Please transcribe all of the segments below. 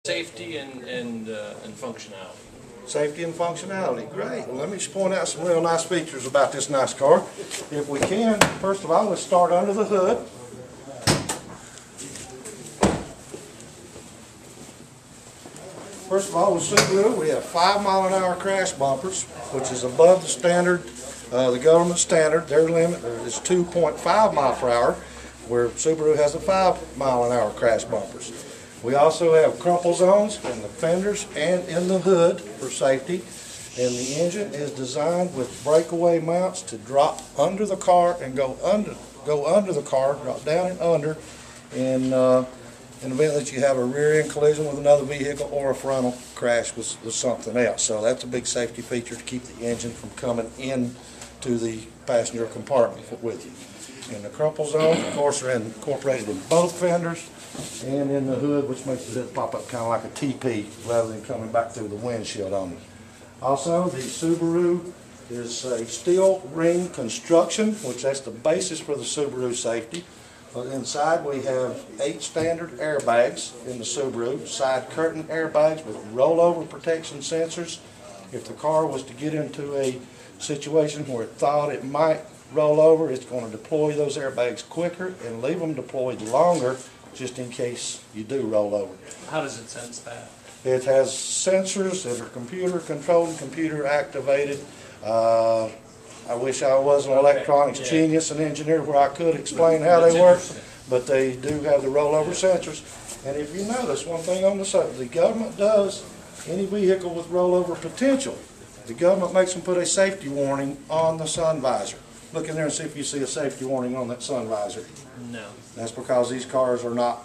Safety and functionality. Safety and functionality, great. Well, let me just point out some real nice features about this nice car. If we can, first of all, let's start under the hood. First of all, with Subaru, we have 5-mile-an-hour crash bumpers, which is above the standard, the government standard. Their limit is 2.5 miles per hour, where Subaru has the 5-mile-an-hour crash bumpers. We also have crumple zones in the fenders and in the hood for safety. And the engine is designed with breakaway mounts to drop under the car and go under the car, drop down and under, in the event that you have a rear end collision with another vehicle or a frontal crash with something else. So that's a big safety feature to keep the engine from coming into the passenger compartment with you. And the crumple zones, of course, are incorporated in both fenders and in the hood, which makes the hood pop up kind of like a TP rather than coming back through the windshield on it. Also, the Subaru is a steel ring construction, which that's the basis for the Subaru safety. Inside we have 8 standard airbags in the Subaru, side curtain airbags with rollover protection sensors. If the car was to get into a situation where it thought it might roll over, it's going to deploy those airbags quicker and leave them deployed longer just in case you do roll over. How does it sense that? It has sensors that are computer controlled and computer activated. I wish I was an electronics genius and engineer where I could explain how they work, but they do have the rollover sensors. And if you notice one thing on the side, the government does any vehicle with rollover potential, the government makes them put a safety warning on the sun visor. Look in there and see if you see a safety warning on that sun visor. No. That's because these cars are not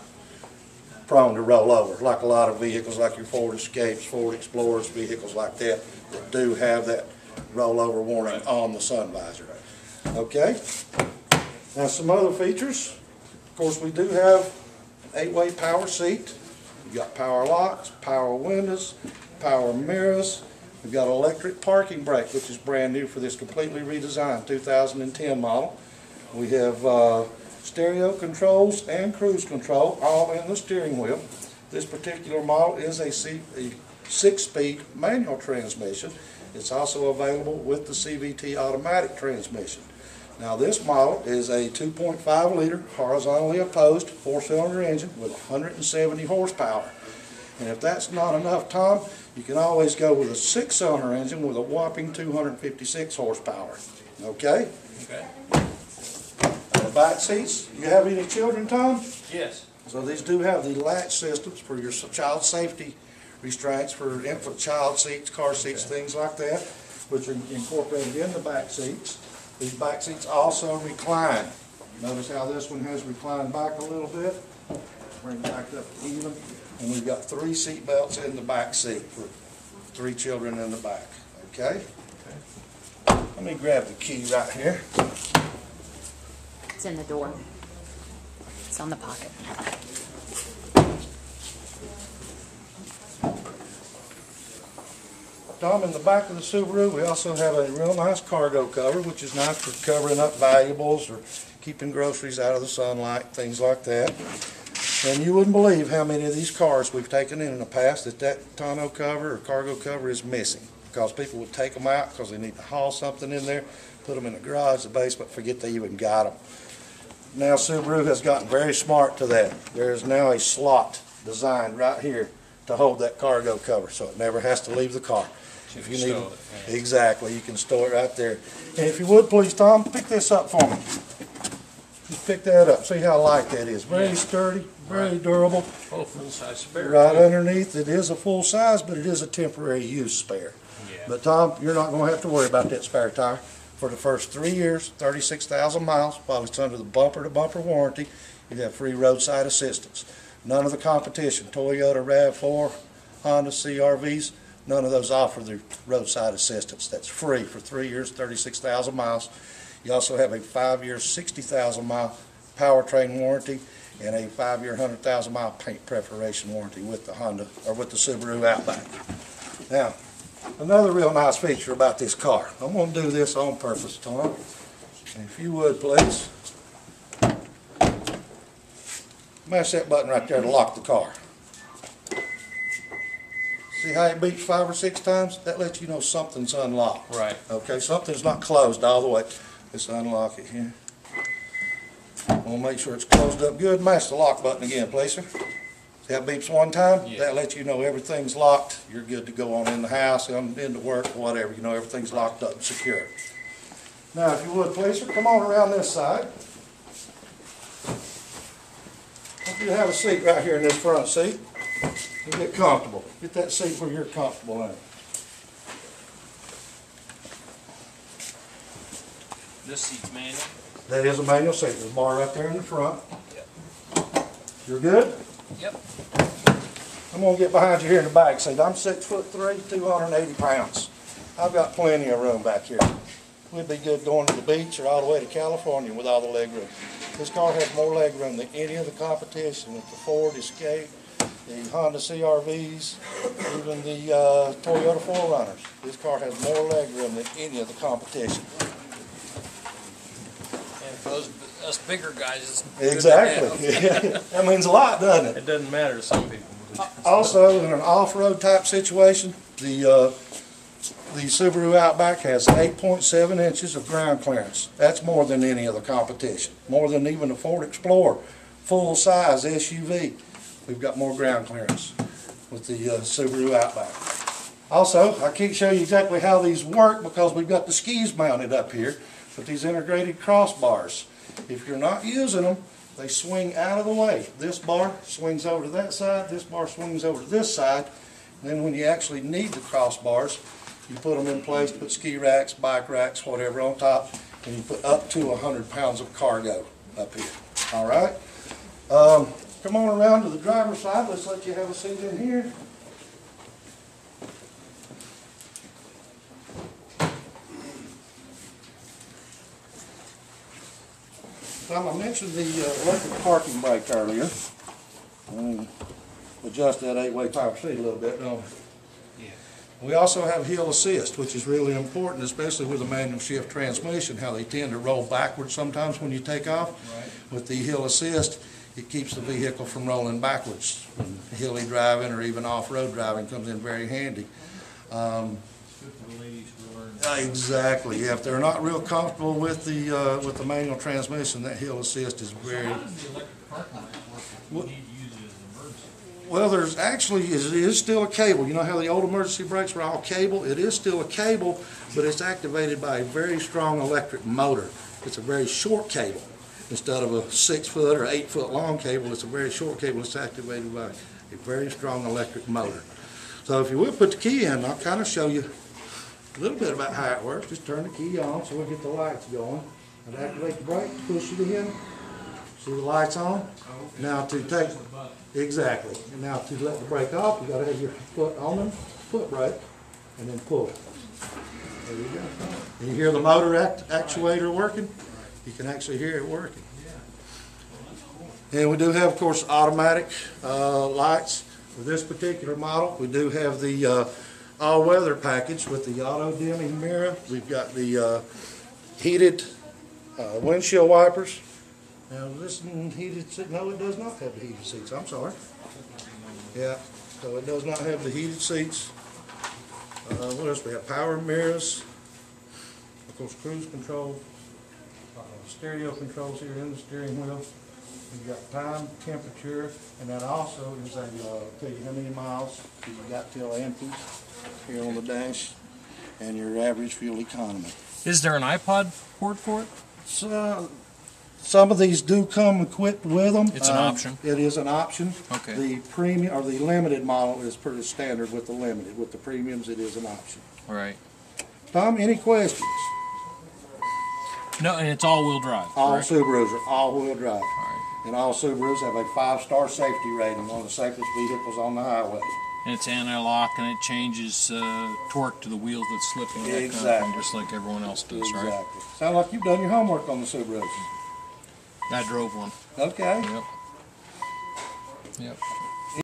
prone to roll over, like a lot of vehicles like your Ford Escapes, Ford Explorers, vehicles like that do have that rollover warning on the sun visor. Okay. Now some other features. Of course, we do have 8-way power seat. You've got power locks, power windows, power mirrors. We've got electric parking brake, which is brand new for this completely redesigned 2010 model. We have stereo controls and cruise control all in the steering wheel. This particular model is a 6-speed manual transmission. It's also available with the CVT automatic transmission. Now this model is a 2.5-liter horizontally opposed 4-cylinder engine with 170 horsepower. And if that's not enough, Tom, you can always go with a 6-cylinder engine with a whopping 256 horsepower. Okay? Okay. The back seats, you have any children, Tom? Yes. So these do have the latch systems for your child safety restraints for infant child seats, car seats, things like that, which are incorporated in the back seats. These back seats also recline. Notice how this one has reclined back a little bit. Bring it back up even. And we've got 3 seat belts in the back seat for 3 children in the back. Okay? Let me grab the key right here. It's in the door. It's on the pocket. Tom, in the back of the Subaru, we also have a real nice cargo cover, which is nice for covering up valuables or keeping groceries out of the sunlight, things like that. And you wouldn't believe how many of these cars we've taken in the past that tonneau cover or cargo cover is missing, because people would take them out because they need to haul something in there, put them in the garage, the basement, forget they even got them. Now Subaru has gotten very smart to that. There is now a slot designed right here to hold that cargo cover, so it never has to leave the car. If you need it, exactly, you can store it right there. And if you would please, Tom, pick this up for me. Just pick that up. See how light that is. Very sturdy, very durable. Oh, full-size spare. Right underneath, it is a full size, but it is a temporary use spare. Yeah. But Tom, you're not going to have to worry about that spare tire. For the first 3 years, 36,000 miles, while it's under the bumper-to-bumper warranty, you have free roadside assistance. None of the competition, Toyota, RAV4, Honda CR-Vs, none of those offer the roadside assistance. That's free for 3 years, 36,000 miles. You also have a 5-year, 60,000-mile powertrain warranty and a 5-year, 100,000-mile paint preparation warranty with the Honda or with the Subaru Outback. Now, another real nice feature about this car. I'm going to do this on purpose, Tom. If you would, please. Mash that button right there to lock the car. See how it beeps 5 or 6 times? That lets you know something's unlocked. Right. Okay, something's not closed all the way. Let's unlock it here. We'll make sure it's closed up good. Mash the lock button again, please, sir. See how it beeps 1 time? Yeah. That lets you know everything's locked. You're good to go on in the house, on into work, whatever. You know everything's locked up and secure. Now, if you would, please, sir, come on around this side. I want you to have a seat right here in this front seat and get comfortable. Get that seat where you're comfortable in. This seat's manual. That is a manual seat. There's a bar right there in the front. Yep. You're good? Yep. I'm going to get behind you here in the back seat. I'm 6'3", 280 pounds. I've got plenty of room back here. We'd be good going to the beach or all the way to California with all the leg room. This car has more leg room than any of the competition with the Ford Escape, the Honda CR-Vs, even the Toyota 4Runners. This car has more leg room than any of the competition. And for us bigger guys, it's Exactly. Yeah. That means a lot, doesn't it? It doesn't matter to some people. Also, in an off-road type situation, the Subaru Outback has 8.7 inches of ground clearance. That's more than any of the competition. More than even the Ford Explorer, full-size SUV. We've got more ground clearance with the Subaru Outback. Also, I can't show you exactly how these work because we've got the skis mounted up here with these integrated crossbars. If you're not using them, they swing out of the way. This bar swings over to that side, this bar swings over to this side. And then when you actually need the crossbars, you put them in place, put ski racks, bike racks, whatever on top, and you put up to 100 pounds of cargo up here. All right? Come on around to the driver's side. Let's let you have a seat in here. Tom, I mentioned the electric parking brake earlier. Adjust that 8-way power seat a little bit, don't we? Yeah. We also have hill assist, which is really important, especially with a manual shift transmission, how they tend to roll backwards sometimes when you take off. Right. With the hill assist, it keeps the vehicle from rolling backwards. When hilly driving or even off-road driving comes in very handy. Exactly. Yeah, if they're not real comfortable with the manual transmission, that hill assist is very. How does the electric parking brake work if you need to use it as an emergency? Well, there's actually, it is still a cable. You know how the old emergency brakes were all cable? It is still a cable, but it's activated by a very strong electric motor. It's a very short cable. Instead of a 6-foot or 8-foot long cable, it's a very short cable. It's activated by a very strong electric motor. So if you will put the key in, I'll kind of show you a little bit about how it works. Just turn the key on so we'll get the lights going. And activate the brake, push it in. See the lights on? Now to take, exactly. And now to let the brake off, you got to have your foot on the foot brake and then pull it. There you go. And you hear the motor actuator working? You can actually hear it working. And we do have, of course, automatic lights. For this particular model, we do have the all-weather package with the auto-dimming mirror. We've got the heated windshield wipers. Now this heated seat, no, it does not have the heated seats. I'm sorry. Yeah, so it does not have the heated seats. What else? We have power mirrors. Of course, cruise control. Stereo controls here in the steering wheel. You've got time, temperature, and that also is a tell you how many miles you got till empty here on the dash, and your average fuel economy. Is there an iPod port for it? So, some of these do come equipped with them. It's an option. It is an option. Okay. The premium or the limited model is pretty standard with the limited. With the premiums, it is an option. All right. Tom, any questions? No, and it's all-wheel drive. All correct? Subarus are all-wheel drive. All right. And all Subarus have a 5-star safety rating, one of the safest vehicles on the highway. And it's anti-lock, and it changes torque to the wheels that's slipping. That kind of Exactly. thing, just like everyone else does, Exactly. right? Sound like you've done your homework on the Subarus. I drove one. Okay. Yep. Yep.